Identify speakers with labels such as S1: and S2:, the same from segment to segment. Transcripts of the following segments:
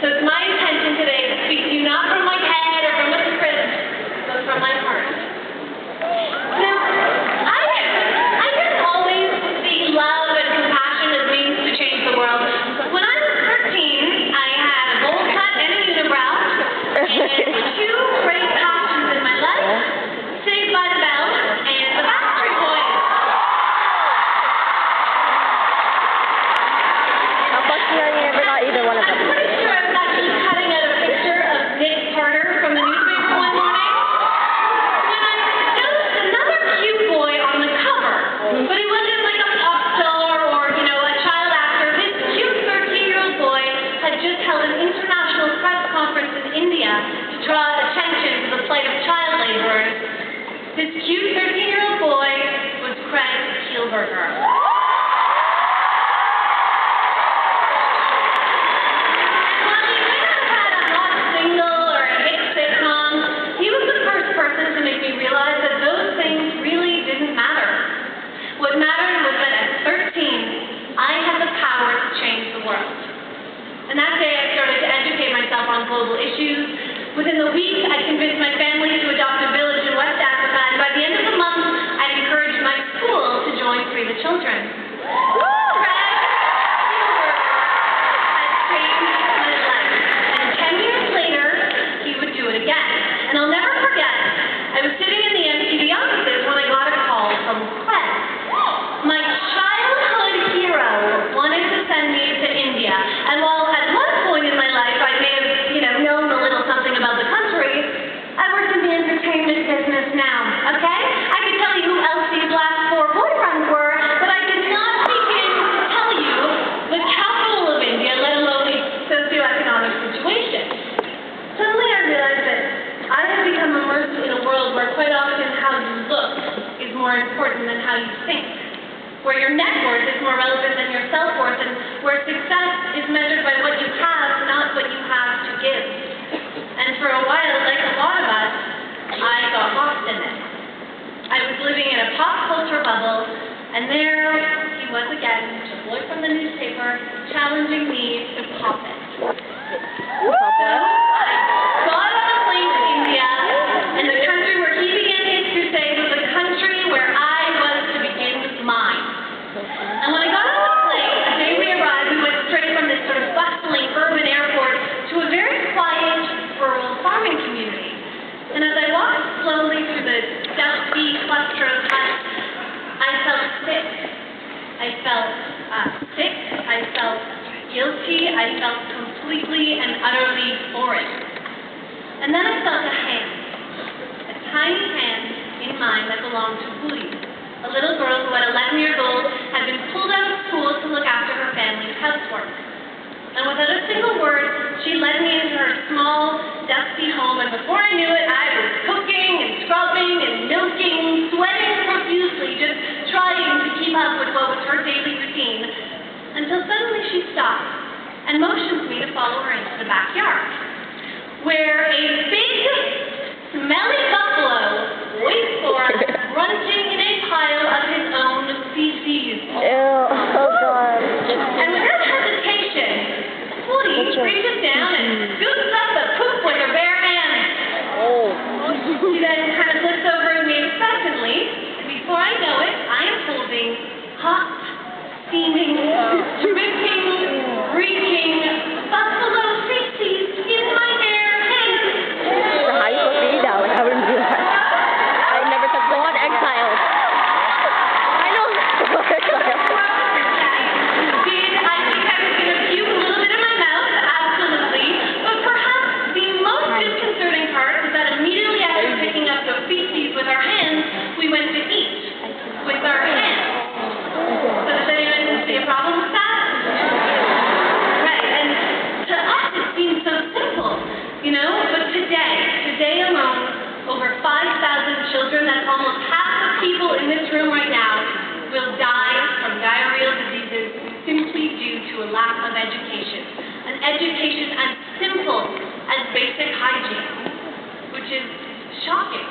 S1: So it's my intention today to speak to you not from my head or from a script, but from my heart. Now, I didn't always see love and compassion as means to change the world. When I was 13, I had a bowl cut and a unibrow, and two great passions in my life, Saved by the Bell and the Backstreet Boys.
S2: How lucky are you never got either one of them?
S1: I'm pretty sure I was actually cutting out a picture of Nick Carter from the newspaper one morning when I noticed another cute boy on the cover. But he wasn't like a pop star or, a child actor. This cute 13-year-old boy had just held an international press conference in India to draw attention to the plight of child laborers. This cute 13-year-old boy was Craig Kielburger. What mattered was that at 13, I had the power to change the world. And that day I started to educate myself on global issues. Within the week, I convinced my family to adopt a village in West Africa, and by the end of the month, I encouraged my school to join Free the Children. Craig Kielburger had changed my life, and 10 years later, he would do it again. And I'll never forget, I was sitting in the MTV offices when I got a call from Craig. My childhood hero wanted to send me to India, and while at one point in my life I may have, known a little something about the country, I worked in the entertainment business now, okay? I could tell you who else these last 4 boyfriends were, but I did not begin to tell you the capital of India, let alone its socioeconomic situation. Suddenly I realized that I had become immersed in a world where quite often how you look is more important than how you think, where your net worth is more relevant than your self-worth, and where success is measured by what you have, not what you have to give. And for a while, like a lot of us, I got lost in it. I was living in a pop culture bubble, and there he was again, a boy from the newspaper, challenging me to pop it. So I got on a plane to India, and the country where he began his crusade was a country where I was to begin mine. And when I got on the plane, the day we arrived, we went straight from this sort of bustling urban airport to a very quiet rural farming community. And as I walked slowly through the dusty cluster of huts, I felt sick. I felt sick. I felt guilty. I felt completely and utterly foreign. And then I felt a hand, a tiny hand in mine that belonged to Booty, a little girl who at 11 years old had been pulled out of school to look after her family's housework. And without a single word, she led me into her small, dusty home, and before I knew it, I was cooking and scrubbing and milking, sweating profusely, just trying to keep up with what was her daily routine, until suddenly she stopped and motioned me to follow her into the backyard, where a big, smelly buffalo waits for us, grunting in a pile of his own feces.
S2: Ew, oh God.
S1: And without hesitation, Woody reaches down and scoops up the poop with her bare hands.
S2: Oh.
S1: She then kind of looks over at me expectantly, and before I know it, I am holding hot, steaming, dripping, reeking buffalo feces in my bare hands.
S2: So how you supposed to eat that? Like, I wouldn't do that. I would never touch one exile. I know.
S1: Did I think I was going to puke a little bit in my mouth? Absolutely. But perhaps the most disconcerting part was that immediately after picking up the feces with our hands, we went to eat with our hands. So does anyone see a problem with that? Right, and to us it seems so simple, but today alone, over 5,000 children, that's almost half the people in this room right now, will die from diarrheal diseases simply due to a lack of education. An education as simple as basic hygiene, which is shocking.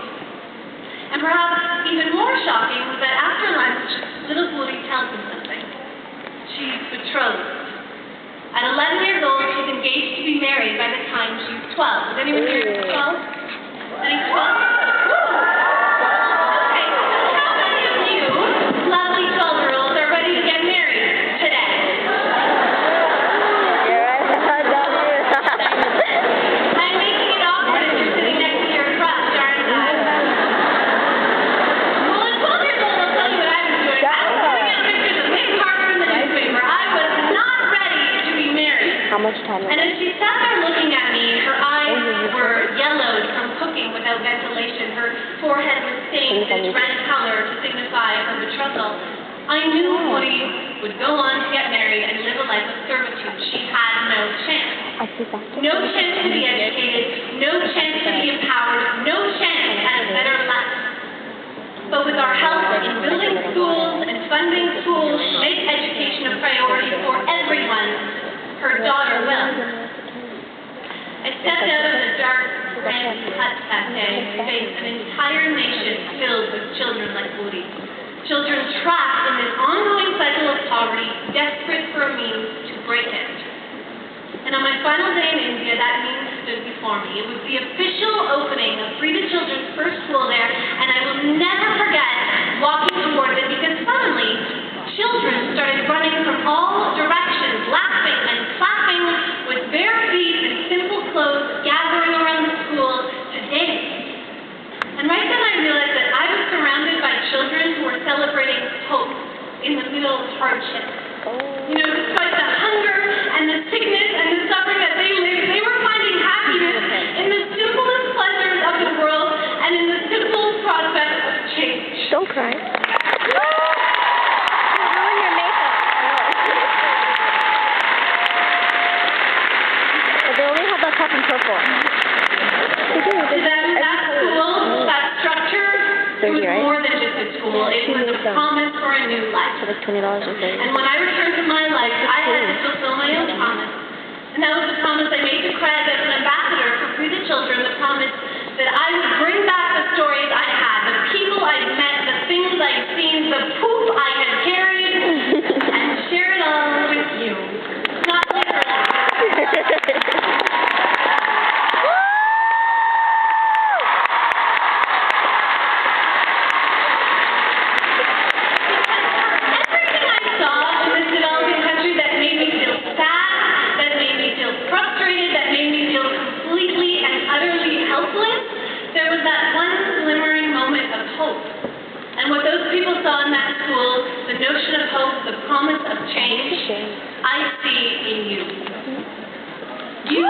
S1: And perhaps even more shocking was that after lunch, little Woody tells me something. She's betrothed. At 11 years old, she's engaged to be married. 12. Is anyone here 12? Any 12? Okay, how many of you, lovely 12-year-olds, are ready to get married today?
S2: You're right.
S1: I'm making it awkward if you're sitting next to your crush, aren't I? Well, as 12-years-old, I'll tell you what I was doing. I was putting out pictures of Nick Carter in the newspaper. I was not ready to be married.
S2: How much time?
S1: And as she sat there looking at me, her eyes were yellowed from cooking without ventilation. Her forehead was stained this red color to signify her betrothal. I knew Woody would go on to get married and live a life of servitude. She had no chance. No chance to be educated, no chance to be empowered, no chance at a better life. But with our help in building schools and funding schools to make education a priority for everyone, her daughter will. I stepped out of the dark red hut that day and faced an entire nation filled with children like Woody. Children trapped in this ongoing cycle of poverty, desperate for a means to break it. And on my final day in India, that means stood before me. It was the official opening of Free the Children's first school there, and I will never forget walking towards it because suddenly children started running from all directions, laughing and clapping with bare feet and simple clothes, gathering around the school to dance. And right then I realized that I was surrounded by children who were celebrating hope in the middle of hardship. You know, despite the hunger and the sickness and the suffering that they lived, they were finding happiness in the simplest pleasures of the world and in the simple prospect of change.
S2: Don't cry. They only have that cup and purple.
S1: To them, that school, that structure, it was more than just a school. It was a promise for a new life.
S2: So like $20 or $30.
S1: And when I returned to my life, I had to fulfill my own promise. And that was the promise I made to Craig as an ambassador for Free the Children, the promise that I would bring back the stories I had, the people I'd met, the things I'd seen, the poop I had carried, and share it all with you. Not literally. There was that one glimmering moment of hope. And what those people saw in that school, the notion of hope, the promise of change, I see in you. You